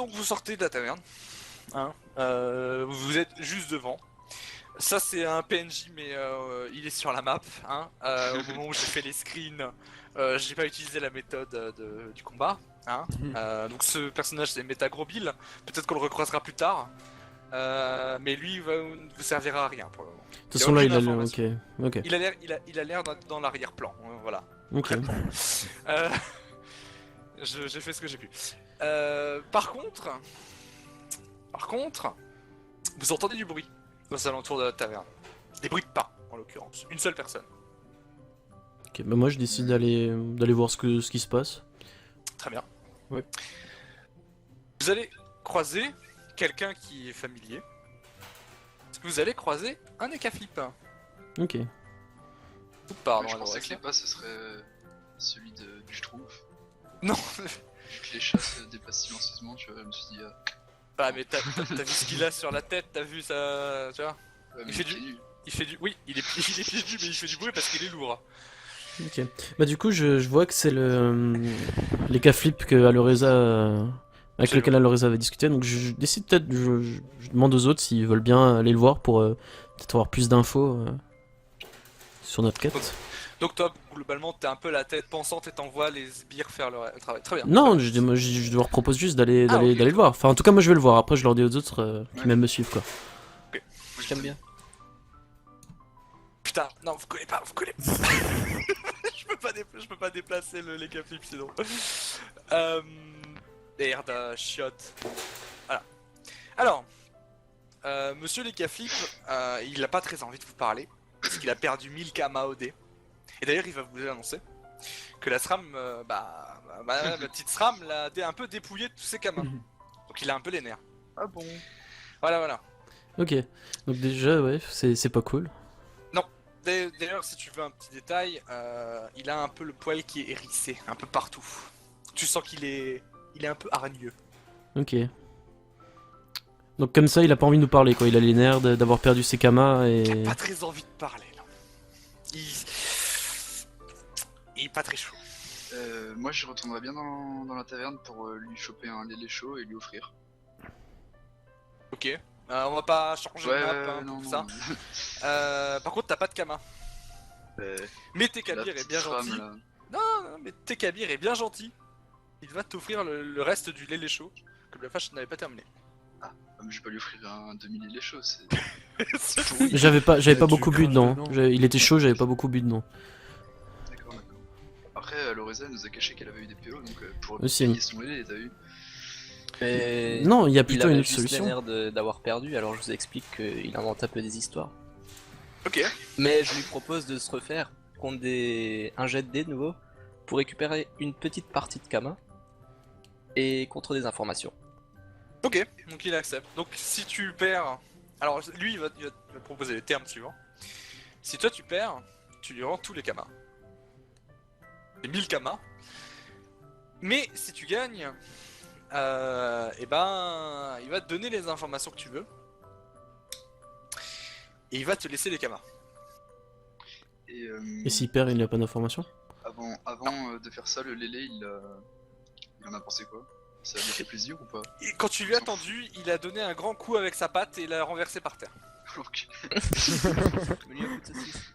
donc vous sortez de la taverne. Hein, vous êtes juste devant. Ça c'est un PNJ mais il est sur la map. Hein, au moment où j'ai fait les screens, j'ai pas utilisé la méthode du combat. Hein, donc ce personnage c'est Metagrobil. Peut-être qu'on le recroisera plus tard. Mais lui ne vous servira à rien pour le moment. De toute Il a façon, là, aucune il a le. information. Ok, ok, Il a l'air dans l'arrière-plan. Voilà. ok. Concrètement. Euh, j'ai fait ce que j'ai pu. Par contre, vous entendez du bruit aux alentours de la taverne. Des bruits de pas, en l'occurrence. Une seule personne. Ok, bah moi, je décide d'aller voir ce qui se passe. Très bien. Ouais. Vous allez croiser quelqu'un qui est familier. Vous allez croiser un Ekaflip. Ok. Ou pardon, Je à pensais l'adresse. que les pas ce serait celui du Schtroumpf. Non. Vu que les chats se déplacent silencieusement, tu vois, je me suis dit. Bah mais t'as vu ce qu'il a sur la tête, t'as vu ça, tu vois. Ouais, mais Il fait pieds du- nus. Il fait du... Oui, il est pieds nus, mais il fait du bruit parce qu'il est lourd. Ok. Bah du coup, je vois que c'est les cas flip que Aloreza, avec Absolument. lequel Aloreza avait discuté. Donc je décide peut-être, je demande aux autres s'ils veulent bien aller le voir pour peut-être avoir plus d'infos sur notre quête. Donc toi, globalement, t'es un peu la tête pensante et t'envoies les sbires faire le travail. Très bien. Non, très bien. je leur propose juste d'aller Ah, ok, d'aller le voir. Enfin, en tout cas, moi je vais le voir. Après, je leur dis aux autres qui Ouais. même me suivent quoi. Moi, J'aime bien. Putain, non, vous connaissez pas, vous connaissez. Je peux pas déplacer les flip sinon. Merde, chiotte. Voilà. Alors, monsieur les flip, il a pas très envie de vous parler parce qu'il a perdu 1000 kama au dé. Et d'ailleurs, il va vous annoncer que la SRAM, ma petite SRAM l'a un peu dépouillé de tous ses kamas. Donc il a un peu les nerfs. Ah bon. Ok. Donc déjà, ouais, c'est pas cool. D'ailleurs, si tu veux un petit détail, il a un peu le poil qui est hérissé, un peu partout. Tu sens qu'il est un peu hargneux. Ok. Donc comme ça, il a pas envie de nous parler quoi. Il a les nerfs d'avoir perdu ses kamas et. Pas très envie de parler, là. Il est pas très chaud. Moi je retournerais bien dans la taverne pour lui choper un lait chaud et lui offrir. Ok. On va pas changer de map hein, non, pour non. ça. Par contre, t'as pas de kama. Mais Tekabir La est petite bien femme, gentil. là. Non, mais Tekabir est bien gentil. Il va t'offrir le reste du lait chaud que la vache n'avait pas terminé. Ah, mais je vais pas lui offrir un demi-lait chaud, c'est. J'avais pas Tu beaucoup bu craches dedans. dedans. Il était chaud, j'avais pas beaucoup bu dedans. D'accord. Après, Loreza nous a caché qu'elle avait eu des PO, donc pour Aussi. payer son lait, t'as vu. Mais Non, il y a il plutôt avait une autre juste solution. l'air d'avoir perdu, alors je vous explique qu'il invente un peu des histoires. Ok. Mais je lui propose de se refaire contre un jet de dés de nouveau pour récupérer une petite partie de Kama et contre des informations. Ok, donc il accepte. Donc si tu perds... Alors lui il va te proposer les termes suivants. Si toi tu perds, tu lui rends tous les kamas. Les 1000 kamas. Mais si tu gagnes, et ben il va te donner les informations que tu veux. Et il va te laisser les kamas. Et, Et s'il perd, il n'a pas d'informations. avant de faire ça, le Lélé, il en a pensé quoi? Ça lui a fait plaisir ou pas? Et quand tu lui as tendu, il a donné un grand coup avec sa patte et l'a renversé par terre. Ok. Mais lui, un coup de saucisse.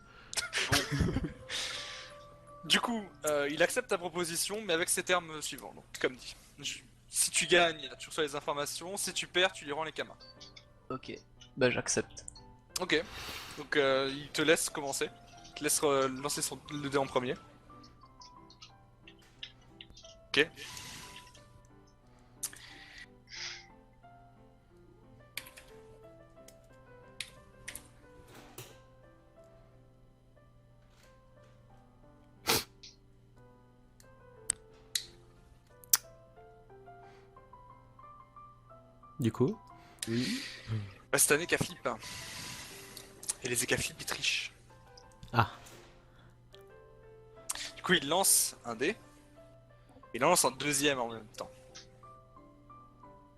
Du coup, il accepte ta proposition, mais avec ces termes suivants. Donc, comme dit, si tu gagnes, tu reçois les informations. Si tu perds, tu lui rends les kamas. Ok, bah j'accepte. Ok. Donc, il te laisse commencer. Il te laisse lancer le dé en premier. Ok. Du coup. Bah, c'est un Ekaflip. Et les Ekaflip, ils trichent. Ah. Du coup, il lance un dé. Il en lance un deuxième en même temps.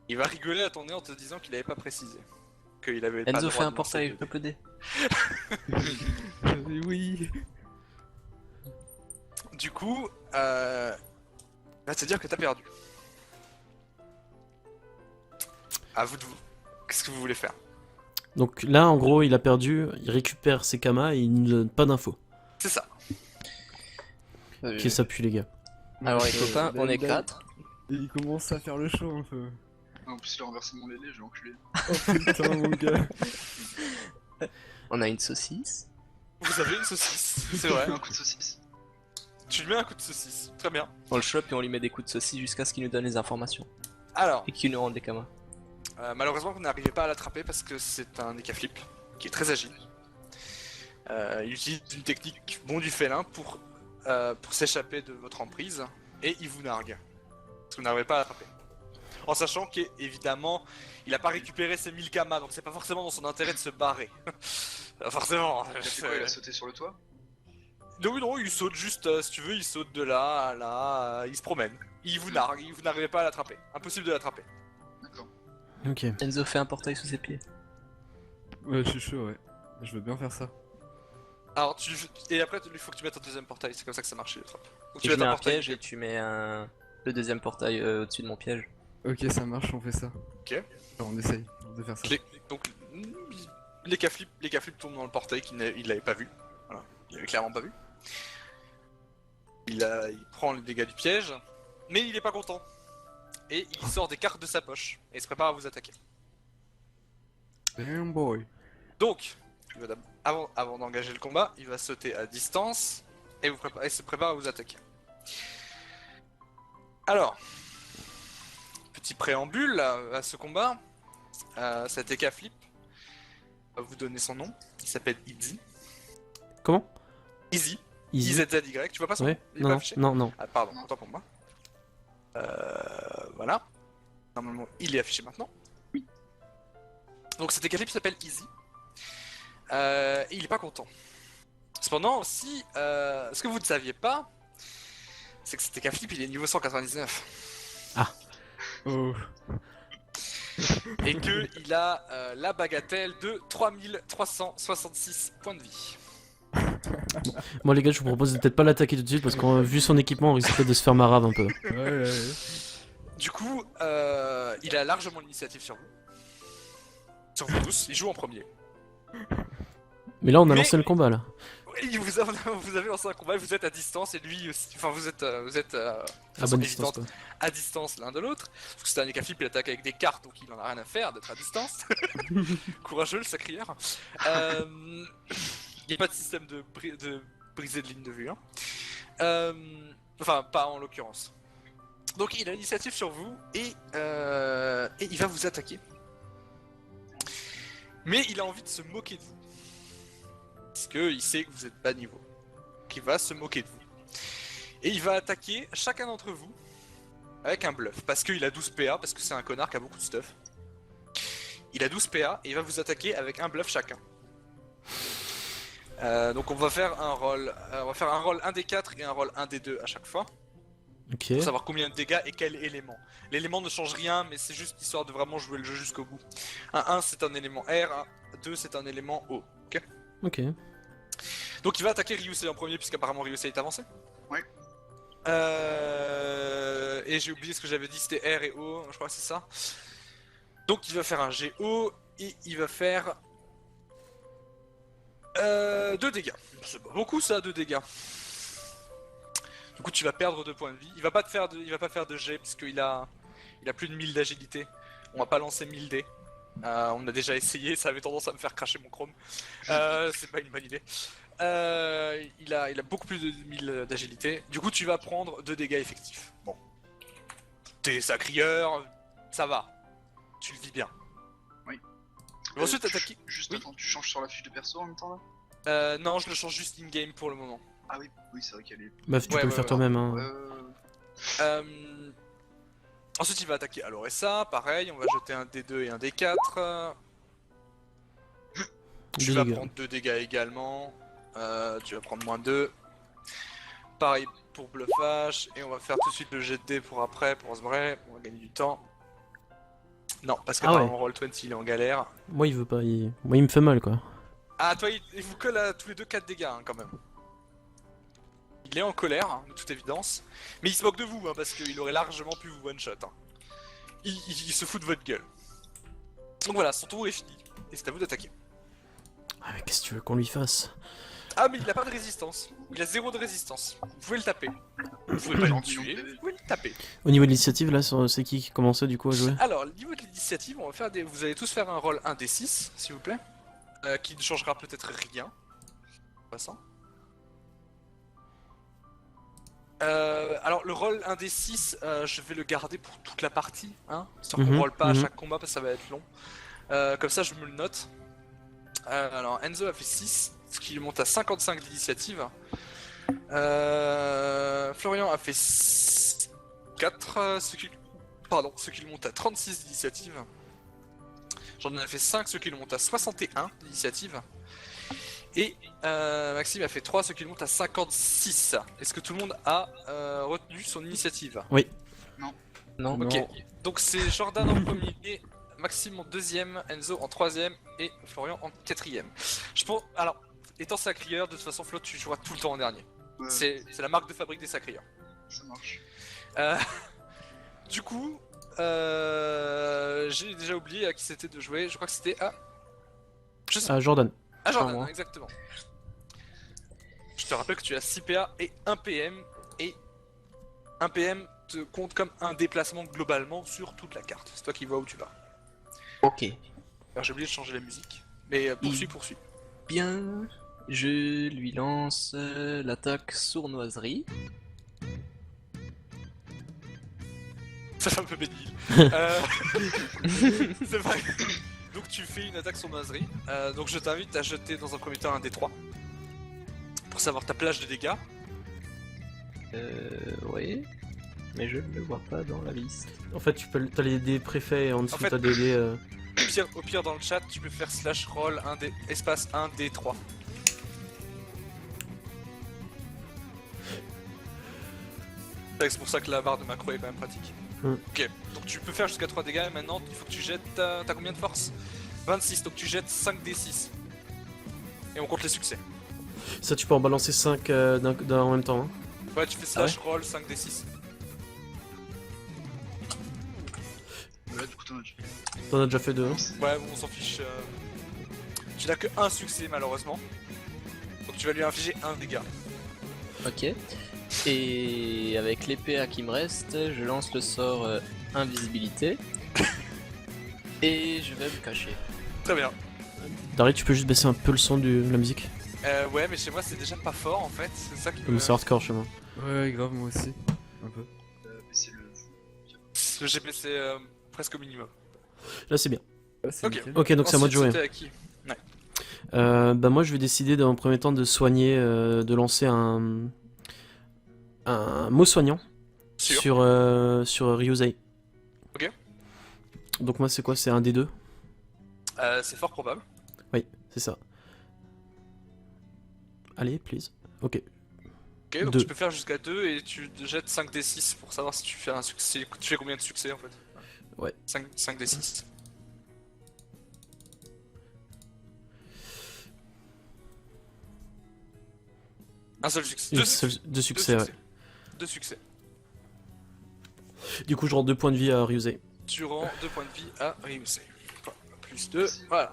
Il va rigoler à ton nez en te disant qu'il avait pas précisé. Qu'il avait pas le Enzo droit fait un de lancer portail, deux dés. hop le dé. Oui. Du coup, va te dire que t'as perdu. À vous de vous. Qu'est-ce que vous voulez faire? Donc là, en gros, il a perdu, il récupère ses kamas et il nous donne pas d'infos. C'est ça. Ok, ça pue, les gars. Alors les copains, on est là, 4. Il commence à faire le show un peu. En plus, il a renversé mon lélé, je vais l'enculer. Oh putain, mon gars. On a une saucisse. Vous avez une saucisse, c'est vrai. Un coup de saucisse. Tu lui mets un coup de saucisse. Très bien. On le chope et on lui met des coups de saucisse jusqu'à ce qu'il nous donne les informations. Alors, Et qu'il nous rende des kamas. malheureusement, vous n'arrivez pas à l'attraper parce que c'est un Ekaflip qui est très agile. Il utilise une technique bon du félin pour s'échapper de votre emprise et il vous nargue. Parce que vous n'arrivez pas à l'attraper. En sachant qu'évidemment, il n'a pas récupéré ses 1000 kamas, donc c'est pas forcément dans son intérêt de se barrer. Forcément. Il a fait quoi? Il a sauté sur le toit? Non, il saute juste, si tu veux, il saute de là à là, il se promène. Il vous nargue, vous n'arrivez pas à l'attraper. Impossible de l'attraper. D'accord. Ok. Enzo fait un portail sous ses pieds. Ouais, je suis chaud, ouais. Je veux bien faire ça. Alors, et après, il faut que tu mettes un deuxième portail, c'est comme ça que ça marche les trappes. Donc, Tu mets mets un portail. piège et tu mets le deuxième portail au-dessus de mon piège. Ok, ça marche, on fait ça. Ok. Alors, on essaye de faire ça. Donc, les K-flips tombent dans le portail qu'il l'avait pas vu. Voilà, il l'avait clairement pas vu. Il prend les dégâts du piège, mais il est pas content. Et il sort des cartes de sa poche et il se prépare à vous attaquer. Damn boy. Donc, avant d'engager le combat, il va sauter à distance et se prépare à vous attaquer. Alors, petit préambule à ce combat. Cet Ekaflip va vous donner son nom. Il s'appelle Easy. Comment? Easy. Easy. IZZY. Tu vois pas son nom? Ouais, Il est pas non, affiché non, non. Ah, pardon, autant pour moi. Voilà. Normalement, il est affiché maintenant. Oui. Donc cet Ekaflip s'appelle Easy. Et il est pas content. Cependant aussi, ce que vous ne saviez pas, c'est que cet Ekaflip il est niveau 199. Oh. Et que il a la bagatelle de 3366 points de vie. Moi, les gars, je vous propose de peut-être pas l'attaquer tout de suite parce qu'en vu son équipement, on risque peut-être de se faire marave un peu. Ouais. Du coup, il a largement l'initiative sur vous. Sur vous tous, il joue en premier. Mais là, on a Mais- lancé le combat là. Oui, vous avez lancé un combat, vous êtes à distance et lui aussi. Enfin, vous êtes de À façon bonne distance, évidente, quoi. à distance l'un de l'autre. Parce que c'est un Ekaflip, il attaque avec des cartes, donc il en a rien à faire d'être à distance. Courageux le sacrière. Il n'y a pas de système de briser de ligne de vue. Hein. Enfin, pas en l'occurrence. Donc il a l'initiative sur vous et il va vous attaquer. Mais il a envie de se moquer de vous. Parce qu'il sait que vous êtes bas niveau. Donc il va se moquer de vous. Et il va attaquer chacun d'entre vous avec un bluff. Parce qu'il a 12 PA, parce que c'est un connard qui a beaucoup de stuff. Il a 12 PA et il va vous attaquer avec un bluff chacun. Donc on va faire un roll 1d4 et un roll 1d2 à chaque fois. Ok. Pour savoir combien de dégâts et quel élément. L'élément ne change rien, mais c'est juste histoire de vraiment jouer le jeu jusqu'au bout. Un 1 c'est un élément R, un 2 c'est un élément O. Ok. Ok. Donc il va attaquer Ryusei en premier, puisqu'apparemment Ryusei est avancé. Ouais. Et j'ai oublié ce que j'avais dit, c'était R et O, je crois que c'est ça. Donc il va faire un GO et il va faire 2 dégâts. C'est pas beaucoup ça, 2 dégâts. Du coup tu vas perdre 2 points de vie. Il va pas faire de G puisqu'il a plus de 1000 d'agilité. On va pas lancer 1000 dés. On a déjà essayé, ça avait tendance à me faire cracher mon chrome. C'est pas une bonne idée. Il a beaucoup plus de 1000 d'agilité. Du coup tu vas prendre 2 dégâts effectifs. Bon. T'es sacrieur, ça va. Tu le vis bien. Oui. Ensuite attaquer. Juste Oui. attends, tu changes sur la fiche de perso en même temps là? Non, je le change juste in-game pour le moment. Ah oui, c'est vrai qu'elle est. Bah, tu Ouais, peux le ouais, faire ouais. toi-même. Hein. Ensuite il va attaquer Aloressa, pareil, on va jeter un D2 et un D4. Tu Deux vas dégâts. prendre 2 dégâts également. Tu vas prendre moins 2. Pareil pour bluffage. Et on va faire tout de suite le jet de dés pour après, pour se vrai. On va gagner du temps. Non, parce que Ah ouais. mon Roll20 il est en galère. Moi, il veut pas. Moi, il me fait mal, quoi. Ah, toi il vous colle à tous les deux 4 dégâts hein, quand même. Il est en colère, hein, de toute évidence. Mais il se moque de vous, hein, parce qu'il aurait largement pu vous one-shot. Hein. Il se fout de votre gueule. Donc voilà, son tour est fini. Et c'est à vous d'attaquer. Ah, mais qu'est-ce que tu veux qu'on lui fasse? Ah, mais il a pas de résistance. Il a 0 de résistance. Vous pouvez le taper. Vous pouvez pas le Gentil, tuer, gentil. vous pouvez le taper. Au niveau de l'initiative, là, c'est qui commençait du coup à jouer? Alors, au niveau de l'initiative, on va faire des... vous allez tous faire un rôle 1d6, s'il vous plaît. Qui ne changera peut-être rien. En passant. Alors le rôle 1d6, je vais le garder pour toute la partie, hein, histoire qu'on Mhm, roll pas à mhm. chaque combat parce que ça va être long. Comme ça je me le note. Alors Enzo a fait 6, ce qui lui monte à 55 d'initiative. Florian a fait 4, ce qui lui monte à 36 d'initiative. J'en ai fait 5, ce qui lui monte à 61 d'initiative. Et Maxime a fait 3, ce qui lui monte à 56. Est-ce que tout le monde a retenu son initiative? Non. Ok, Non. donc c'est Jordan en premier, Maxime en deuxième, Enzo en troisième et Florian en quatrième. Je pense, alors, étant sacrieur, de toute façon Flo tu joueras tout le temps en dernier. Ouais, C'est la marque de fabrique des sacrieurs. ça marche. Euh, du coup, j'ai déjà oublié à qui c'était de jouer, je crois que c'était à... Je sais Ah, Jordan. Ah Jordan, moi. exactement. Je te rappelle que tu as 6 PA et 1 PM, et 1 PM te compte comme un déplacement globalement sur toute la carte. C'est toi qui vois où tu vas. Ok. Alors j'ai oublié de changer la musique. Mais poursuis. Bien. Je lui lance l'attaque sournoiserie. Ça fait un peu bénil. C'est vrai. Donc tu fais une attaque sournoiserie. Donc je t'invite à jeter dans un premier temps un D3. Pour savoir ta plage de dégâts. Oui. Mais je ne le vois pas dans la liste. En fait, t'as les dés préfaits et en dessous En fait- t'as des dés. Au pire dans le chat, tu peux faire slash roll espace 1 D3. C'est pour ça que la barre de macro est quand même pratique. Ok, donc tu peux faire jusqu'à 3 dégâts et maintenant il faut que tu jettes. T'as combien de force? 26, donc tu jettes 5 D6. Et on compte les succès. Ça, tu peux en balancer 5 en même temps. Hein. Ouais, tu fais slash roll 5 D6. Ouais, du coup, t'en as déjà. T'en as déjà fait 2. Hein. Ouais, bon, on s'en fiche. Tu n'as que un succès malheureusement. Donc tu vas lui infliger un dégât. Ok. Et avec les PA qui me restent, je lance le sort invisibilité. Et je vais me cacher. Très bien. Dari, tu peux juste baisser un peu le son de la musique? Ouais, mais chez moi c'est déjà pas fort en fait. C'est ça qui Comme c'est hardcore chez moi. Ouais, grave, moi aussi. Un peu. Mais c'est le. Le GPC presque au minimum. Là, c'est bien. Ah, c'est Ok. nickel. Ok, donc c'est à moi de jouer. C'était à qui? Bah moi je vais décider dans un premier temps de soigner, de lancer un mot soignant sur Ryuzei. Ok. Donc moi c'est quoi? C'est un des deux? C'est fort probable. C'est ça. Allez, please. Ok. Ok, donc Deux. tu peux faire jusqu'à 2 et tu jettes 5 D6 pour savoir si tu fais un succès. Tu fais combien de succès en fait? Ouais. 5 D6. Un seul succès. Deux succès, ouais. 2 succès. Du coup je rends 2 points de vie à Ryuzei. Tu rends 2 points de vie à Ryusei. Plus 2, voilà.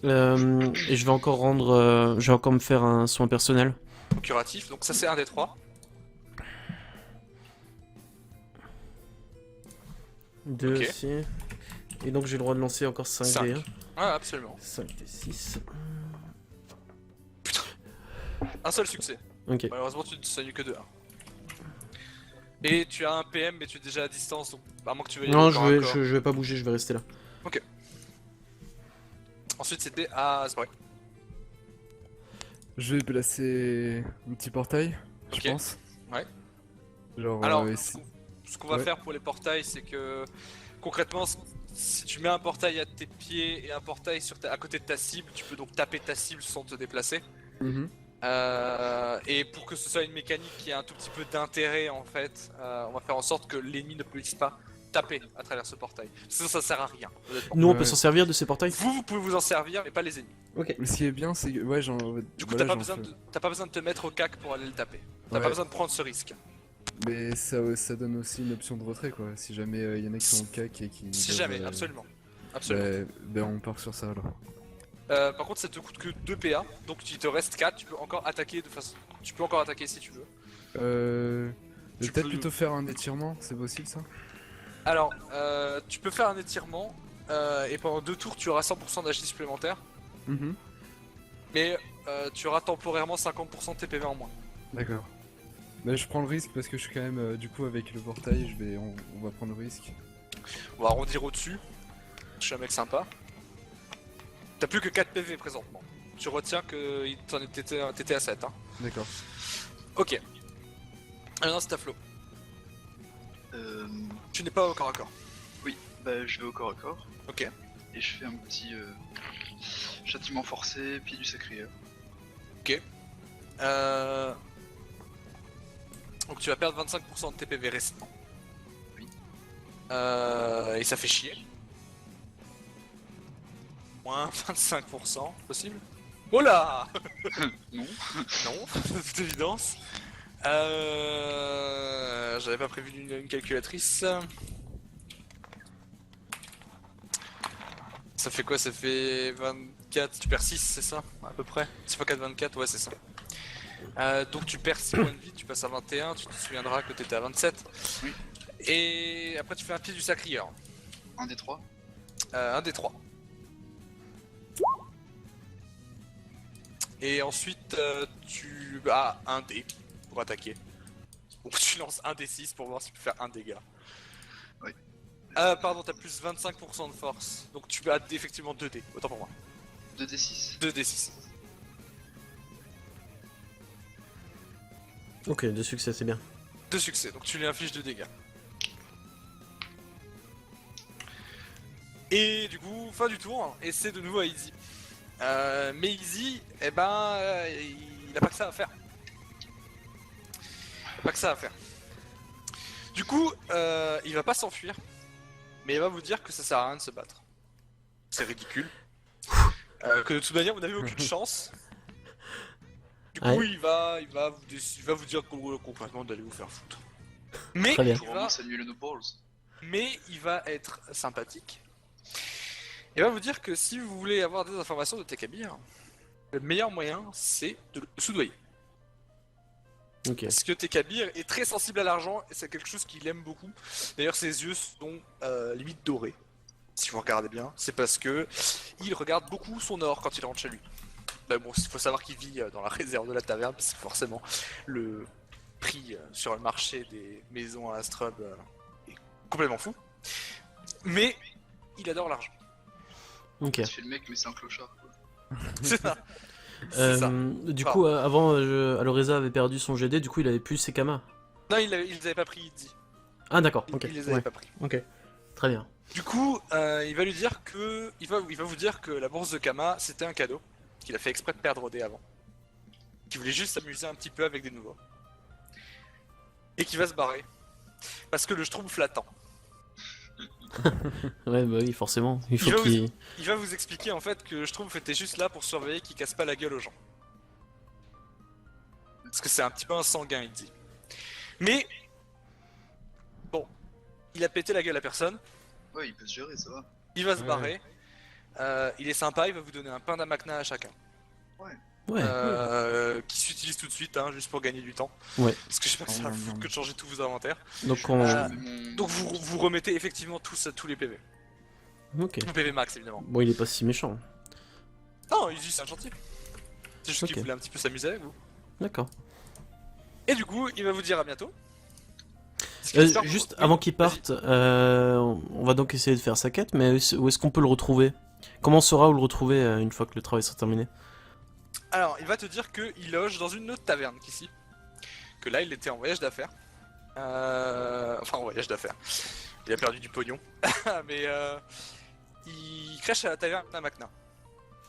Et je vais encore rendre... je vais encore me faire un soin personnel. Curatif, donc ça c'est un des 3. 2 Ok. aussi. Et donc j'ai le droit de lancer encore 5 Cinq. dés. Hein. Ouais, absolument. 5 d 6. Un seul succès. Ok. Malheureusement, tu ne soignes que de 1. Et tu as un PM, mais tu es déjà à distance, donc à moins que tu veuilles. Non, aller corps à corps. je vais pas bouger, je vais rester là. Ensuite, c'était à Zbrek. Je vais placer un petit portail, Ok. je pense. Ouais. Genre, Alors, ici. ce qu'on va Ouais. faire pour les portails, c'est que concrètement, si tu mets un portail à tes pieds et un portail à côté de ta cible, tu peux donc taper ta cible sans te déplacer. Mhm. Et pour que ce soit une mécanique qui a un tout petit peu d'intérêt en fait, on va faire en sorte que l'ennemi ne puisse pas taper à travers ce portail. Sinon ça sert à rien, honnêtement. Nous on peut Ouais. s'en servir de ces portails? Vous pouvez vous en servir, mais pas les ennemis. Mais ce qui est bien, c'est que. Ouais, genre. Du coup, voilà, t'as pas j'en besoin fais. t'as pas besoin de te mettre au cac pour aller le taper. T'as Ouais. pas besoin de prendre ce risque. Mais ça donne aussi une option de retrait, quoi. Si jamais il y en a qui sont au cac et qui. Si doivent, jamais, absolument. Absolument. On part sur ça alors. Par contre, ça te coûte que 2 PA, donc il te reste 4, tu peux encore attaquer de façon. Tu peux encore attaquer si tu veux. Je vais Tu peut-être peux- plutôt faire un étirement, c'est possible ça? Alors, tu peux faire un étirement, et pendant 2 tours, tu auras 100% d'HD supplémentaire, Mhm. mais tu auras temporairement 50% de TPV en moins. D'accord. Mais je prends le risque parce que je suis quand même du coup avec le portail, on va prendre le risque. On va arrondir au-dessus. Je suis un mec sympa. T'as plus que 4 PV présentement. Tu retiens que t'étais à 7. Hein. D'accord. Ok. Alors, c'est à Flo. Euh, Tu n'es pas au corps à corps. oui, bah je vais au corps à corps Ok. et je fais un petit châtiment forcé, pied du sacrieur. Donc tu vas perdre 25% de TPV restants. Oui. Et ça fait chier. Moins 25%, possible. Oh là Non. Non, de toute évidence. J'avais pas prévu une calculatrice. Ça fait quoi? Ça fait 24, tu perds 6, c'est ça? À peu près. 6 x 4, 24, ouais, c'est ça. Donc tu perds 6 points de vie, tu passes à 21, tu te souviendras que t'étais à 27. Oui. Et après tu fais un pied du sacrieur. Un des trois. Un des 3. Et ensuite tu as un dé pour attaquer. Donc tu lances un des 6 pour voir si tu peux faire un dégât. Oui. Pardon, t'as plus 25% de force. Donc tu as effectivement 2 dés, autant pour moi. 2d6. 2 d 6. Ok, de succès, c'est bien. 2 succès, donc tu lui infliges 2 dégâts. Et du coup, fin du tour, hein, et c'est de nouveau à Easy. Mais Easy, eh ben, il a pas que ça à faire. Il a pas que ça à faire. Du coup, il va pas s'enfuir, mais il va vous dire que ça sert à rien de se battre. C'est ridicule. Que de toute manière, vous n'avez aucune chance. Du coup, Ouais. il va vous dire concrètement d'aller vous faire foutre. Mais Très bien. Faut vraiment s'annuler nos balls. mais il va être sympathique. Il va vous dire que si vous voulez avoir des informations de Tekabir, le meilleur moyen c'est de le soudoyer. Ok. Parce que Tekabir est très sensible à l'argent et c'est quelque chose qu'il aime beaucoup. D'ailleurs ses yeux sont limite dorés. Si vous regardez bien, c'est parce que il regarde beaucoup son or quand il rentre chez lui. Bah bon, il faut savoir qu'il vit dans la réserve de la taverne, parce que forcément le prix sur le marché des maisons à Astrub est complètement fou. Mais il adore l'argent. Ok. Tu fais le mec, mais c'est un clochard. Quoi. C'est ça. C'est ça. Du coup, avant, Aloreza avait perdu son GD, du coup, il avait plus ses kamas. Non, il les avait pas pris, il dit. Ah, d'accord, ok. Il les avait Ouais. pas pris. Ok. Très bien. Du coup, il va lui dire que. Il va vous dire que la bourse de Kama, c'était un cadeau. Qu'il a fait exprès de perdre au dé avant. Qu'il voulait juste s'amuser un petit peu avec des nouveaux. Et qu'il va se barrer. Parce que le Schtroumpf l'attend. Ouais, bah oui, forcément. Il faut va qu'il. Il va vous expliquer en fait que le Schtroumpf était juste là pour surveiller qu'il casse pas la gueule aux gens. Parce que c'est un petit peu un sanguin, il dit. Mais. Bon. Il a pété la gueule à personne. Ouais, il peut se gérer, ça va. Il va se Ouais. barrer. Il est sympa, il va vous donner un pain d'Amakna à chacun. Ouais. Qui s'utilise tout de suite, hein, juste pour gagner du temps. Ouais. Parce que je sais pas que ça va foutre que de changer tous vos inventaires. Donc on. Euh, Je mets mon- Donc vous remettez effectivement tous les PV. Ok. Le PV max évidemment. Bon, il est pas si méchant. Non, Easy c'est un gentil. C'est juste qu'il Ok. voulait un petit peu s'amuser avec vous. D'accord. Et du coup, il va vous dire à bientôt. Ce qui espère- Juste Oui, avant qu'il parte, on va donc essayer de faire sa quête, mais où est-ce qu'on peut le retrouver? Comment on saura où le retrouver une fois que le travail sera terminé? Alors, il va te dire qu'il loge dans une autre taverne qu'ici. Que là, il était en voyage d'affaires. Enfin, en voyage d'affaires. Il a perdu du pognon. Mais il crèche à la taverne à Macna.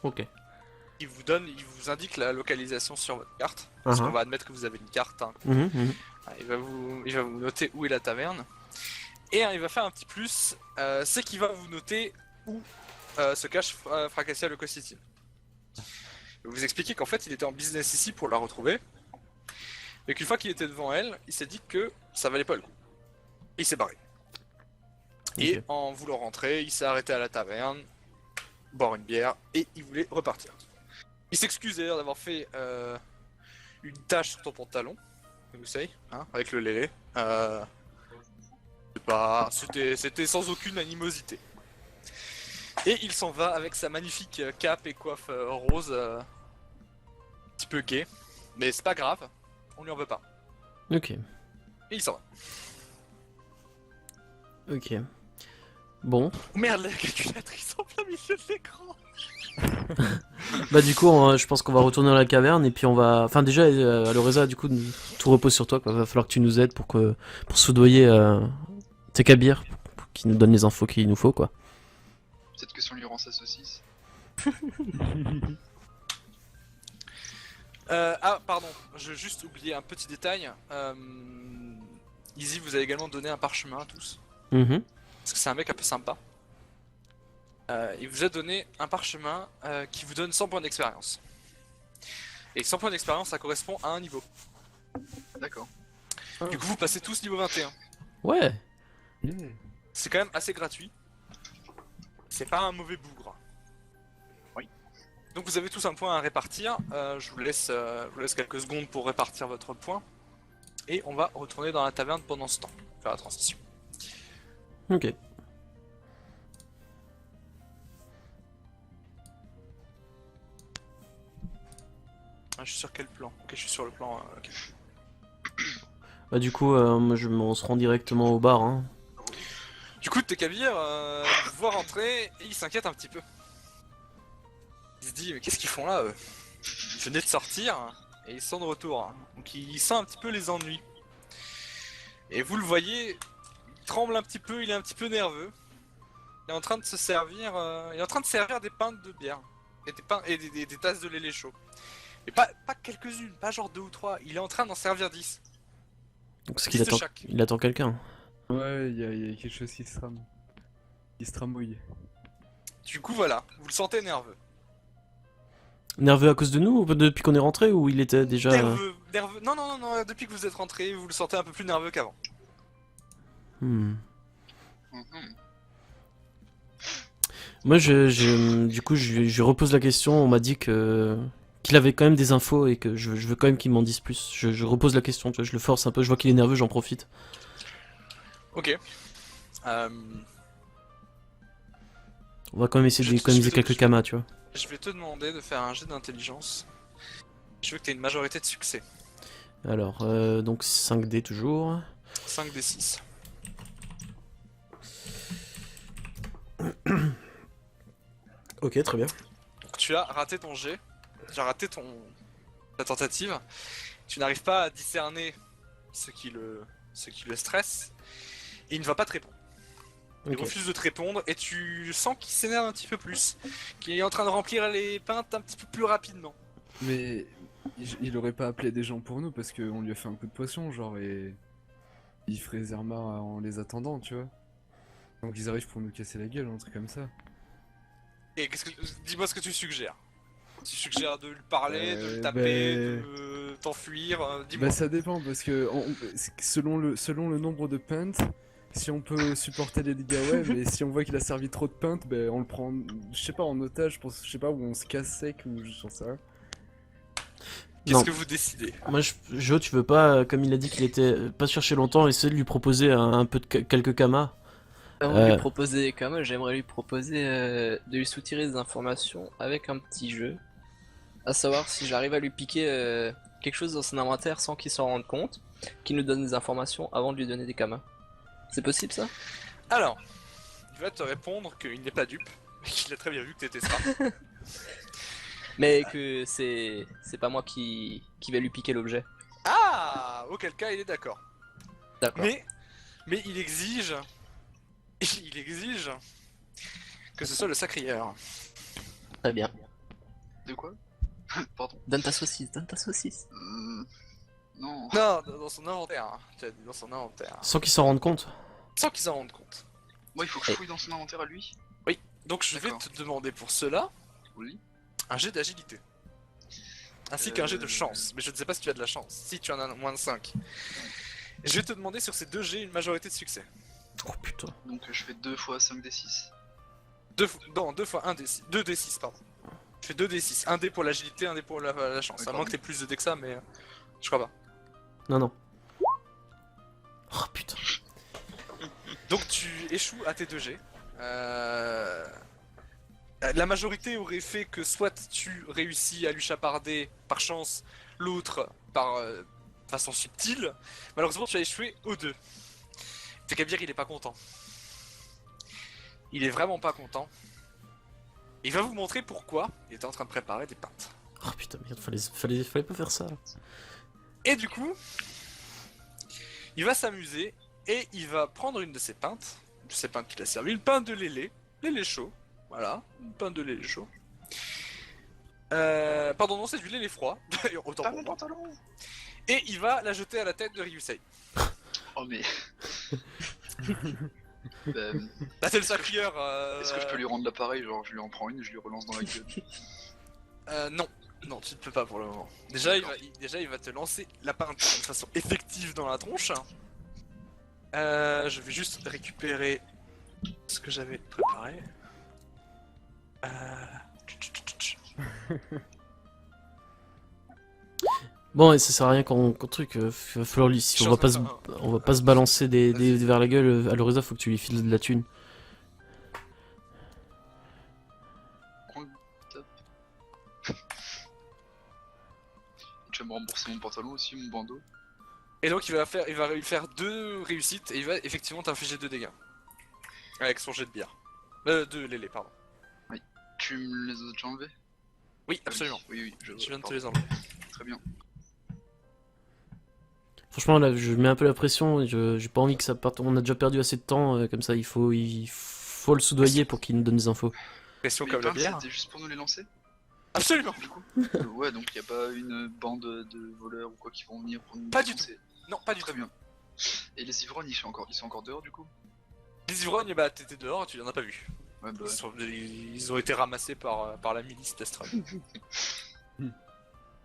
Ok. Il vous indique la localisation sur votre carte. Parce qu'on va admettre que vous avez une carte. Hein. Mhm, mhm. Il va vous noter où est la taverne. Et il va faire un petit plus, c'est qu'il va vous noter où se cache Fracassia le Costitine. Il va vous expliquer qu'en fait il était en business ici pour la retrouver. Et qu'une fois qu'il était devant elle, il s'est dit que ça valait pas le coup. Et il s'est barré. Et Ok. en voulant rentrer, il s'est arrêté à la taverne, boire une bière, et il voulait repartir. Il s'excuse d'ailleurs d'avoir fait une tache sur ton pantalon, vous savez, hein, avec le lélé. C'était sans aucune animosité. Et il s'en va avec sa magnifique cape et coiffe rose, un petit peu gay. Mais c'est pas grave, on lui en veut pas. Ok. Et il s'en va. Ok. Bon. Oh merde, la calculatrice en plein milieu de l'écran. Bah du coup, je pense qu'on va retourner dans la caverne et puis on va... Enfin déjà, Aloreza, du coup, tout repose sur toi, quoi. Va falloir que tu nous aides pour soudoyer tes Kabir, pour qu'il nous donne les infos qu'il nous faut, quoi. Peut-être que si on lui rend sa saucisse. Ah, pardon, j'ai juste oublié un petit détail. Izzy vous a également donné un parchemin à tous. Mhm. Parce que c'est un mec un peu sympa. Il vous a donné un parchemin qui vous donne 100 points d'expérience. Et 100 points d'expérience, ça correspond à un niveau. D'accord. Du coup, vous passez tous niveau 21. Ouais. Yeah. C'est quand même assez gratuit. C'est pas un mauvais bougre. Oui. Donc vous avez tous un point à répartir. Je vous laisse quelques secondes pour répartir votre point. Et on va retourner dans la taverne pendant ce temps. Faire la transition. Ok. Ah, je suis sur quel plan? Ok, je suis sur le plan. Ok. Bah du coup, moi, on se rend directement au bar, hein. Du coup, Tekabir vous voit rentrer et il s'inquiète un petit peu. Il se dit, mais qu'est-ce qu'ils font là eux? Ils venaient de sortir et ils sont de retour. Donc il sent un petit peu les ennuis. Et vous le voyez, il tremble un petit peu, il est un petit peu nerveux. Il est en train de se servir, il est en train de servir des pintes de bière et des tasses de lait chaud. Mais pas quelques-unes, pas genre 2 ou 3, il est en train d'en servir 10. Donc c'est 10 qu'il de attend, chaque. il attend quelqu'un. Ouais, il y a quelque chose qui se trame. Qui se tramouille. Du coup voilà, vous le sentez nerveux. Nerveux à cause de nous, ou depuis qu'on est rentré, ou il était déjà... Nerveux. Non, depuis que vous êtes rentré, vous le sentez un peu plus nerveux qu'avant. Hmm. Mhm. Moi, du coup, je repose la question. On m'a dit qu'il avait quand même des infos et que je veux quand même qu'il m'en dise plus. Je repose la question, tu vois, je le force un peu. Je vois qu'il est nerveux, j'en profite. Ok. On va quand même essayer Je- d'économiser je- quelques je- kamas, tu vois. Je vais te demander de faire un jet d'intelligence. Je veux que tu aies une majorité de succès. Alors, donc 5D toujours. 5 des 6. Ok, très bien. Tu as raté ton jet. Tu as raté ta tentative. Tu n'arrives pas à discerner ce qui le stresse. Et il ne va pas te répondre. Il Ok. refuse de te répondre et tu sens qu'il s'énerve un petit peu plus. Qu'il est en train de remplir les pintes un petit peu plus rapidement. Mais il aurait pas appelé des gens pour nous parce qu'on lui a fait un coup de poisson, genre, et il ferait Zerma en les attendant, tu vois. Donc ils arrivent pour nous casser la gueule, un truc comme ça. Et dis-moi ce que tu suggères. Tu suggères de lui parler, de le Euh, taper, ben- de t'enfuir, dis-moi. Bah ça dépend parce que selon le nombre de pintes, si on peut supporter les dégâts, ouais, mais si on voit qu'il a servi trop de pintes, ben on le prend, je sais pas, en otage, je sais pas, où on se casse sec ou j'en sais rien. Qu'est-ce Non. que vous décidez? Moi, Jo, tu veux pas, comme il a dit qu'il était pas cherché longtemps, essayer de lui proposer un peu de quelques kamas. Avant de lui proposer quand même, j'aimerais lui proposer de lui soutirer des informations avec un petit jeu. À savoir si j'arrive à lui piquer quelque chose dans son inventaire sans qu'il s'en rende compte, qu'il nous donne des informations avant de lui donner des kamas. C'est possible ça? Alors, il va te répondre qu'il n'est pas dupe, qu'il a très bien vu que t'étais ça. Mais que c'est pas moi qui vais lui piquer l'objet. Ah, auquel cas il est d'accord. D'accord. Mais il exige que ce soit le sacrieur. Très bien. De quoi? Pardon. Donne ta saucisse, donne ta saucisse. Non. Non, dans son inventaire. Hein. Tu as dit dans son inventaire. Sans qu'il s'en rende compte. Sans qu'ils s'en rendent compte. Moi, il faut que je fouille dans son inventaire à lui. Donc je vais D'accord. te demander pour cela Oui. un jet d'agilité. ainsi qu'un jet de chance. Mais je ne sais pas si tu as de la chance, si tu en as moins de 5. Et je vais te demander sur ces 2 jets une majorité de succès. Oh putain. Donc je fais 2 fois 5d6. 2 fois 1 d6, 2 d6 pardon. Je fais 2 d6, 1 dé pour l'agilité, 1 dé pour la chance. À D'accord. moins que t'aies plus de dés que ça, mais je crois pas. Non, non. Oh putain. Donc tu échoues à tes 2 jets. La majorité aurait fait que soit tu réussis à lui chaparder par chance, l'autre par façon subtile. Malheureusement, tu as échoué aux 2. Tekabir, il est pas content. Il est vraiment pas content. Il va vous montrer pourquoi il était en train de préparer des pintes. Oh putain, merde, fallait pas faire ça. Et du coup, il va s'amuser et il va prendre une de ses pintes qu'il a servi, une pinte de lélé chaud, voilà, une pinte de lélé chaud. Pardon, non, c'est du lélé froid, autant Pas pour mon moi. pantalon. Et il va la jeter à la tête de Ryusei. Oh mais... Bah, Là, c'est le sacrieur. est-ce que je peux lui rendre l'appareil, genre je lui en prends une et je lui relance dans la gueule? Non. Non, tu ne peux pas pour le moment. Déjà, il va te lancer la pinte de façon effective dans la tronche. Je vais juste récupérer ce que j'avais préparé. Bon, et ça sert à rien qu'on truc. Va falloir lui. Si on va pas se balancer des vers la gueule. À l'Oreza, faut que tu lui files de la thune. Prends le top. Tu vas me rembourser mon pantalon aussi, mon bandeau. Et donc il va lui faire 2 réussites et il va effectivement t'infliger 2 dégâts. Avec son jet de bière. De lélé, pardon. Tu me les as déjà enlevés? Oui, absolument. Oui, Je viens de te pardon. les enlever. Très bien. Franchement, là, je mets un peu la pression. Et j'ai pas envie que ça parte. On a déjà perdu assez de temps. Comme ça, il faut le soudoyer pour qu'il nous donne des infos. Pression Mais comme la pince, bière. c'était juste pour nous les lancer? Absolument. Du coup ouais, donc y a pas une bande de voleurs ou quoi qui vont venir pour nous Pas du défoncer. Non, pas du Très tout. bien. Et les ivrognes, ils sont encore dehors du coup? Les ivrognes, bah t'étais dehors et tu en as pas vu. Ouais, bah Ils ont été ramassés par la milice d'Astral. Ils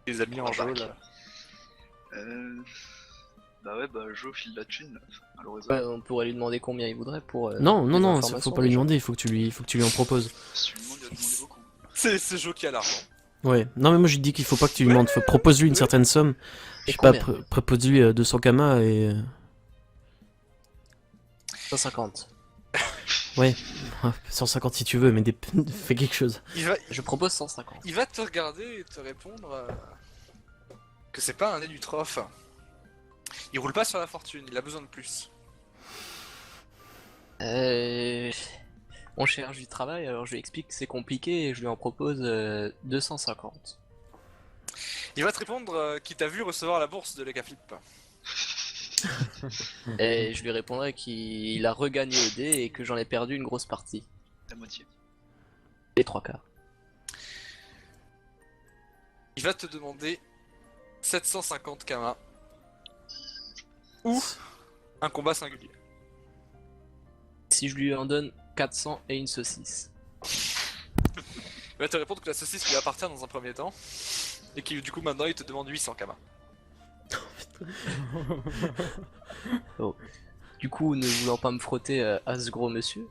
les a mis en jeu là. Bah ouais, bah Jo file la thune là. Alors, Ouais, on pourrait lui demander combien il voudrait pour. Non, les non, non, informations, faut pas lui déjà. demander. Faut que tu lui en proposes. si tu lui demandes, il va demander beaucoup. C'est Jo qui a l'argent. Ouais. Non, mais moi, je dis qu'il faut pas que tu lui demandes. Propose-lui une certaine somme. Je Et sais pas, combien propose-lui 200 kamas et. 150. Ouais. 150 si tu veux, mais fais quelque chose. Je propose 150. Il va te regarder et te répondre que c'est pas un élutrophe. Il roule pas sur la fortune, il a besoin de plus. On cherche du travail, alors je lui explique que c'est compliqué et je lui en propose 250. Il va te répondre qu'il t'a vu recevoir la bourse de l'Ecaflip. Et je lui répondrai qu'il a regagné au dé et que j'en ai perdu une grosse partie. La moitié. Les 3/4. Il va te demander 750 kamas. Ou un combat singulier. Si je lui en donne 400 et une saucisse. Il va te répondre que la saucisse lui appartient dans un premier temps. Et qui du coup maintenant il te demande 800 kamas. Du coup, ne voulant pas me frotter à ce gros monsieur,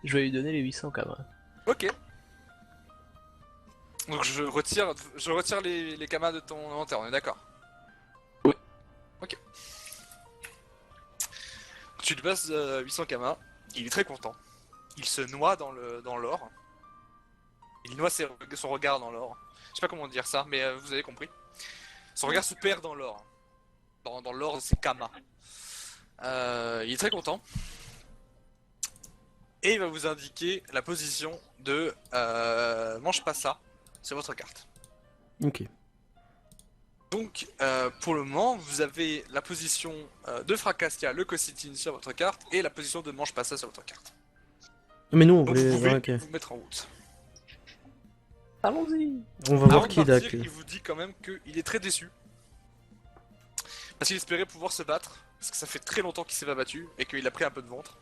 je vais lui donner les 800 quand même. Ok. Donc je retire les kamas de ton inventaire, on est d'accord? Oui. Ok. Tu lui passes 800 kamas, il est très content. Il se noie dans l'or. Il noie son regard dans l'or. Je sais pas comment dire ça, mais vous avez compris. Son regard se perd dans l'or. Dans l'or de ses kamas. Il est très content. Et il va vous indiquer la position de mange pas ça sur votre carte. Ok. Donc pour le moment vous avez la position de Fracastia, le Cositine sur votre carte et la position de mange pas ça sur votre carte. Mais nous, on Donc vous voulait. pouvez Ouais, ok. vous mettre en route. Allons-y. On va Avant voir de qui est partir, là. il vous dit quand même qu'il est très déçu. Parce qu'il espérait pouvoir se battre, parce que ça fait très longtemps qu'il s'est pas battu, et qu'il a pris un peu de ventre.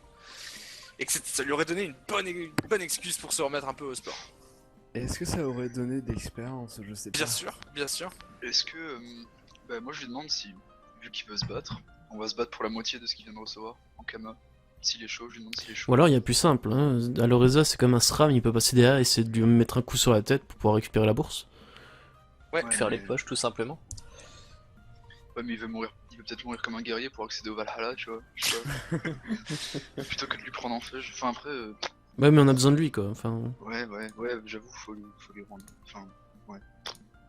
Et que ça lui aurait donné une bonne excuse pour se remettre un peu au sport. Est-ce que ça aurait donné de l'expérience? Je sais pas. Bien sûr, bien sûr. Est-ce que. Bah, moi je lui demande si, vu qu'il veut se battre, on va se battre pour la moitié de ce qu'il vient de recevoir en Kama. S'il est chaud, je lui demande s'il est chaud. Ou alors il y a plus simple, hein. Aloreza c'est comme un SRAM, il peut passer derrière et essayer de lui mettre un coup sur la tête pour pouvoir récupérer la bourse. Ouais, Faire les mais- poches tout simplement. Ouais, mais il veut mourir. Il veut peut-être mourir comme un guerrier pour accéder au Valhalla, tu vois. Je sais pas. Plutôt que de lui prendre en flèche. Enfin, après. Ouais, mais on a besoin de lui quoi. Enfin, Ouais, j'avoue, faut lui rendre. Enfin, ouais.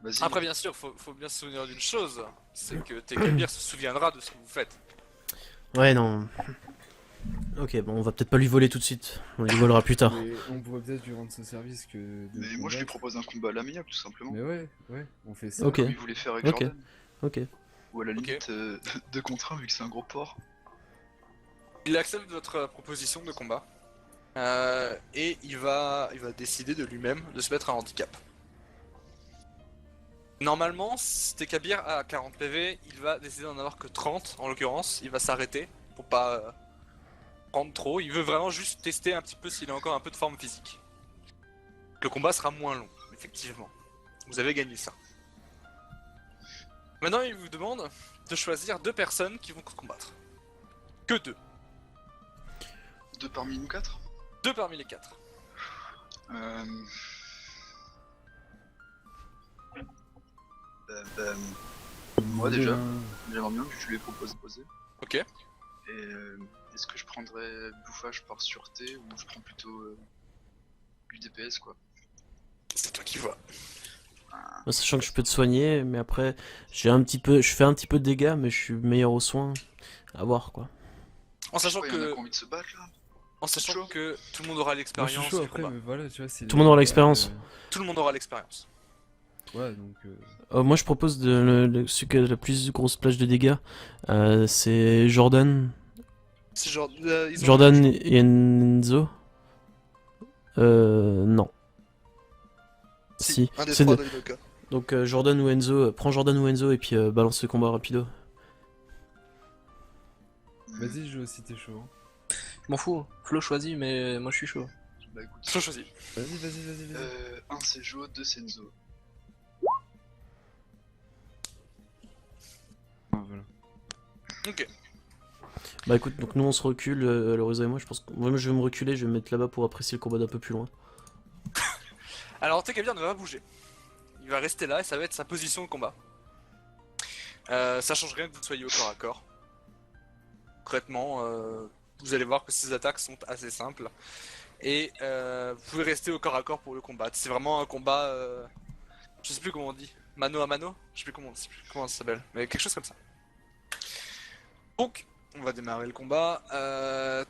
Vas-y. Après, bien sûr, faut bien se souvenir d'une chose, c'est que Tekabir se souviendra de ce que vous faites. ouais, non. Ok, bon, on va peut-être pas lui voler tout de suite. On lui volera plus tard. Mais on pourrait peut-être lui rendre ce service que de Mais moi je lui combattre. propose un combat à l'amiable, tout simplement. Mais ouais, on fait ça. Ok. Comme il voulait faire avec Ok. Jordan. Ok. Ou à la Ok. limite, 2 contre 1 vu que c'est un gros porc. Il accepte votre proposition de combat. Et il va décider de lui-même de se mettre un handicap. Normalement, si Tekabir a 40 PV, il va décider d'en avoir que 30 en l'occurrence. Il va s'arrêter pour pas prendre trop. Il veut vraiment juste tester un petit peu s'il a encore un peu de forme physique. Le combat sera moins long, effectivement. Vous avez gagné ça. Maintenant, il vous demande de choisir 2 personnes qui vont combattre. Que 2. 2 parmi nous 4. 2 parmi les 4. Moi déjà, j'aimerais bien que je lui ai proposé. Ok. Et est-ce que je prendrais bouffage par sûreté ou je prends plutôt du DPS quoi? C'est toi qui vois. Moi, sachant que je peux te soigner, mais après, je fais un petit peu de dégâts, mais je suis meilleur aux soins. À voir quoi. En sachant Ouais, y en a que, qui ont envie de se battre là. en sachant chaud. que tout le monde aura Moi je l'expérience suis chaud du après, combat. mais voilà, tu vois. Tout le monde aura l'expérience. Tout le monde aura l'expérience. Ouais, donc. Moi, je propose celui qui a la plus grosse plage de dégâts. C'est Jordan. C'est genre, ils ont Jordan et Enzo. Non. Si. un des C'est 3 de- de l'Idoka. Donc Jordan ou Enzo, prends Jordan ou Enzo et puis balance le combat rapido. Vas-y, joue si t'es chaud. Je m'en fous, Flo choisit, mais moi je suis chaud. Bah écoute. Je choisis. Vas-y. 1 c'est Jo, 2 c'est Enzo. Ah, voilà. Ok. Bah écoute, donc nous on se recule, Lorenzo et moi, je pense que moi je vais me reculer, je vais me mettre là-bas pour apprécier le combat d'un peu plus loin. Alors Tekabir ne va pas bouger. Il va rester là et ça va être sa position de combat. Ça change rien que vous soyez au corps à corps. Concrètement, vous allez voir que ces attaques sont assez simples. Et vous pouvez rester au corps à corps pour le combattre. C'est vraiment un combat... je sais plus comment on dit. Mano à mano. Je sais plus comment ça s'appelle. Mais quelque chose comme ça. Donc, on va démarrer le combat.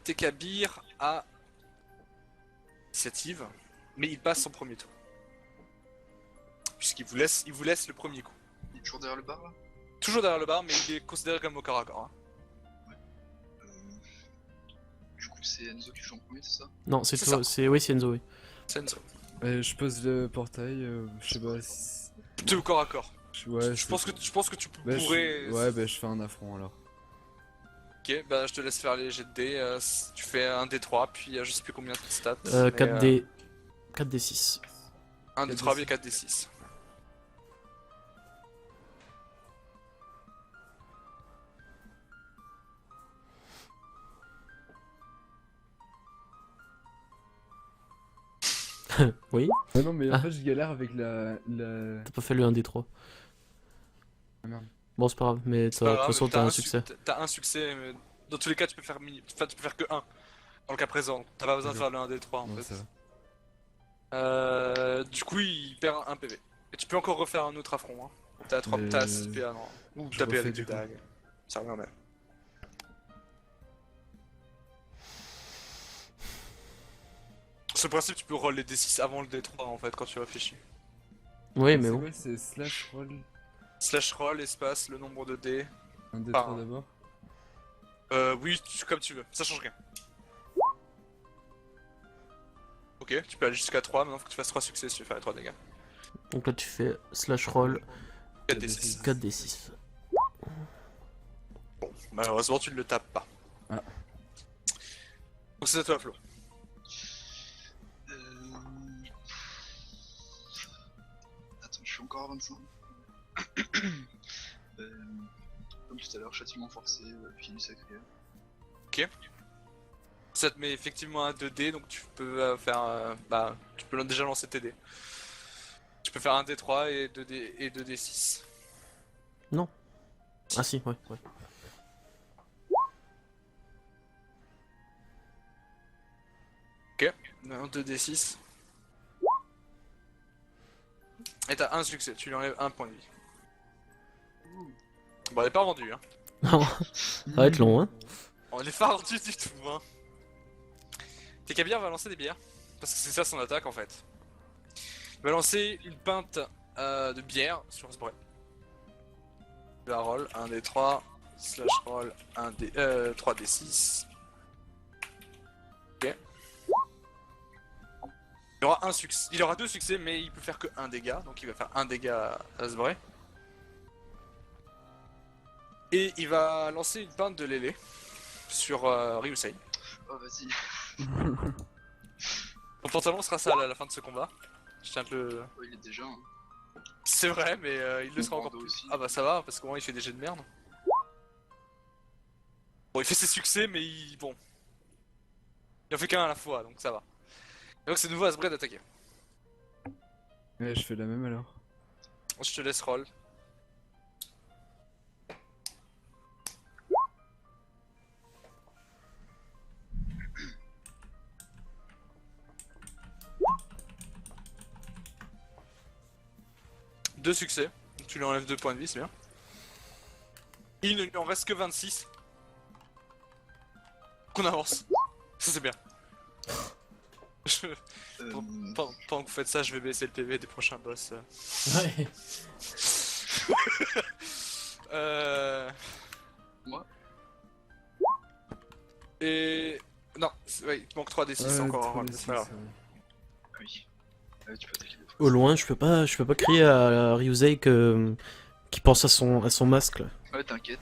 Tekabir a initiative, mais il passe son premier tour. Puisqu'il vous laisse le premier coup. Il est toujours derrière le bar là. Toujours derrière le bar, mais il est considéré comme au corps à corps. Hein. Du coup c'est Enzo qui joue en premier, c'est ça? Non, c'est C'est toi, ça. c'est oui, c'est Enzo, oui. C'est Enzo. Je pose le portail, je sais pas si. T'es au corps à corps. Ouais, je pense que tu Bah, pourrais. Ouais, bah je fais un affront alors. Ok, bah je te laisse faire les jets de dés. Tu fais un D3, puis je sais plus combien de stats. 4D... 4D6. 1 D3, puis 4 D6. Oui. Ah non, mais en Ah. fait, je galère avec la. T'as pas fait le 1D3. Ah, merde. Bon, c'est pas grave, mais de C'est pas toute grave, façon t'as un succès. T'as un succès, mais dans tous les cas, tu peux faire tu peux faire que 1. Dans le cas présent, t'as pas besoin de faire le 1 D3 en Non, fait. ça va. Du coup, il perd un PV. Et tu peux encore refaire un autre affront. Hein. T'as 6 PA, non. Ou je taper refais avec du des coup. dagues. Ça revient même. Ce principe, tu peux roll les D6 avant le D3 en fait, quand tu réfléchis. Oui, mais C'est bon. quoi, c'est slash roll Slash roll, espace, le nombre de dés. un D3 Enfin, d'abord. Oui, comme tu veux, ça change rien. Ok, tu peux aller jusqu'à 3, maintenant faut que tu fasses 3 succès si tu veux faire les 3 dégâts. Donc là tu fais slash roll 4d6. 4D6. Malheureusement, tu ne le tapes pas. Ah. Donc c'est à toi, Flo. suis encore à 25. Comme tout à l'heure, châtiment forcé, pied du sacré. Ça te met effectivement un 2D, donc tu peux faire. Tu peux déjà lancer tes dés. Tu peux faire un D3 et 2D6. Ah si, ouais. Un 2D6. Et t'as un succès, tu lui enlèves un point de vie. Bon, elle est pas rendue, hein. Non, ça va être long, hein. On est pas rendu du tout, hein. Tekabir va lancer des bières, parce que c'est ça son attaque en fait. Il va lancer une pinte de bière sur Sbray. Il va roll 1 des 3, slash roll 1 des 3 des 6. Ok. Il aura un succès, il aura 2 succès, mais il peut faire que 1 dégât, donc il va faire 1 dégât à Sbray. Et il va lancer une pinte de Lélé sur Ryusei. Oh, vas-y. Ton pantalon sera sale à la fin de ce combat. Je tiens à te le... Oh, il est déjà. Hein. C'est vrai, mais il le sera Mon encore bandeau plus. aussi. Ah bah ça va, parce qu'au moins il fait des jets de merde. Bon, il fait ses succès, mais il... Bon. Il en fait qu'un à la fois, donc ça va. Et donc c'est nouveau à Sbray d'attaquer. Ouais, je fais la même alors. Je te laisse roll. Deux succès, donc tu lui enlèves 2 points de vie, c'est bien. Il ne lui en reste que 26. Qu'on avance. Ça c'est bien. Pendant que vous faites ça, je vais baisser le PV des prochains boss. Ouais. Moi Et... Non, ouais, il te manque 3d6 encore à rendre, c'est pas grave. Oui. Tu peux attaquer deux fois. Au loin, je peux pas crier à Ryusei qui pense à son masque là. Ouais, t'inquiète.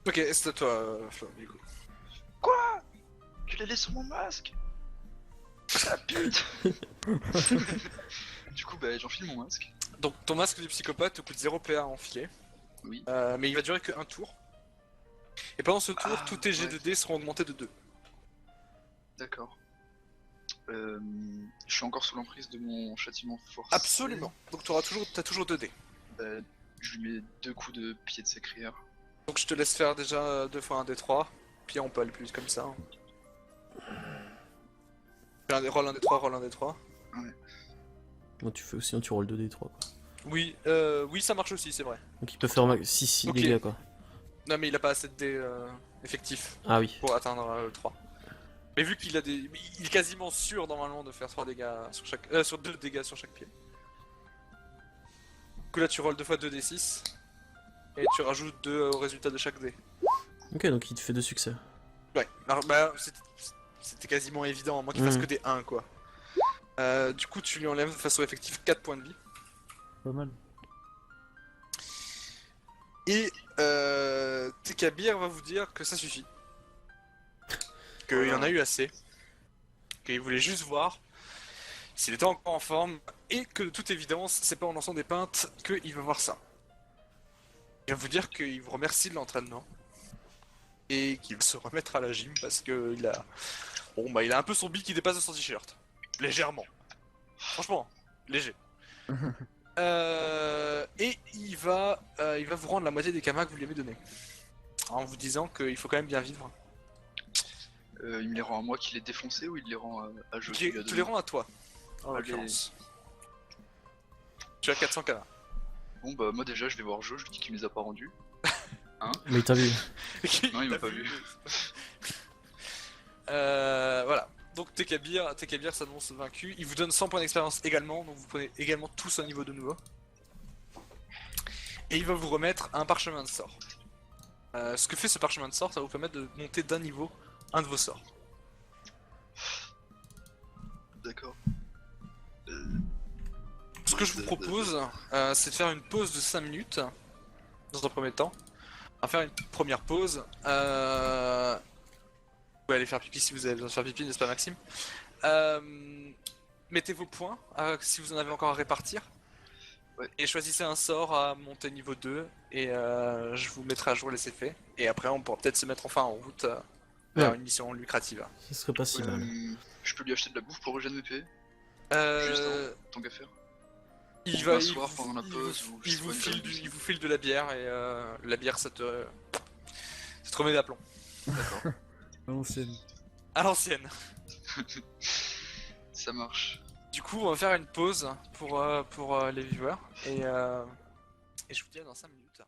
Ok, c'est à toi, Flo, du coup. Quoi? Tu l'as laissé sur mon masque? Ah pute. Du coup, bah j'enfile mon masque. Donc ton masque du psychopathe te coûte 0 PA à enfiler, Oui. mais il va durer que un tour. Et pendant ce tour, Ah, tous tes jets ouais. de dés seront augmentés de 2. D'accord. Je suis encore sous l'emprise de mon châtiment forcé. Absolument. Donc t'as toujours 2 dés. Bah, je lui mets 2 coups de pied de sacré. Donc je te laisse faire déjà 2 fois un D3, puis on peut aller plus vite comme ça. Hein. Roll un D3, roll un D3. Bon, tu fais aussi, tu rolls 2d3 quoi. Oui, oui ça marche aussi, c'est vrai. Donc il peut faire 6 Ok. dégâts quoi. Non mais il a pas assez de dés effectifs Ah oui. pour atteindre le 3. Mais vu qu'il a des... Il est quasiment sûr normalement de faire 3 dégâts sur chaque... sur 2 dégâts sur chaque pied. Du coup là tu rolls 2 fois 2d6. Et tu rajoutes 2 au résultat de chaque dé. Ok, donc il te fait 2 succès. Ouais, alors, bah c'était quasiment évident, à moins qu'il fasse Mhm. que des 1 quoi. Du coup tu lui enlèves de façon effective 4 points de vie. Pas mal. Et Tekabir va vous dire que ça suffit. Qu'il y en a eu assez. Qu'il voulait juste voir s'il était encore en forme. Et que de toute évidence, c'est pas en lançant des pintes qu'il va voir ça. Il va vous dire qu'il vous remercie de l'entraînement. Et qu'il se remettra à la gym parce que il a... Bon bah il a un peu son bill qui dépasse de son t-shirt. Légèrement. Franchement, léger. Et il va vous rendre la moitié des kamas que vous lui avez donné. En vous disant qu'il faut quand même bien vivre. Il me les rend à moi qui les défoncé ou il les rend à Joe Tu les rends à toi, en Allez. l'occurrence. Tu as 400 kamas. Bon bah moi déjà je vais voir Joe, je lui dis qu'il me les a pas rendus. Mais il t'a vu. Non, il m'a pas vu. Voilà. Donc Tekabir s'annonce vaincu. Il vous donne 100 points d'expérience également, donc vous prenez également tous un niveau de nouveau. Et il va vous remettre un parchemin de sort. Ce que fait ce parchemin de sort, ça va vous permettre de monter d'un niveau un de vos sorts. D'accord. Ce que je vous propose, c'est de faire une pause de 5 minutes, dans un premier temps. On va faire une première pause. Vous pouvez aller faire pipi si vous avez besoin de faire pipi, n'est-ce pas Maxime? mettez vos points, si vous en avez encore à répartir. Ouais. Et choisissez un sort à monter niveau 2, et je vous mettrai à jour les effets. Et après, on pourra peut-être se mettre enfin en route vers Ouais. une mission lucrative. Ce serait pas si mal. Je peux lui acheter de la bouffe pour régénérer mes PV. Juste tant qu'à faire. Il On va va s'asseoir pendant la pause ou je il sais vous pas, une file connerie. il vous file de la bière, et la bière, ça te remet d'aplomb. D'accord. À l'ancienne. À l'ancienne. Ça marche. Du coup, on va faire une pause pour les viewers, et je vous dis à dans 5 minutes.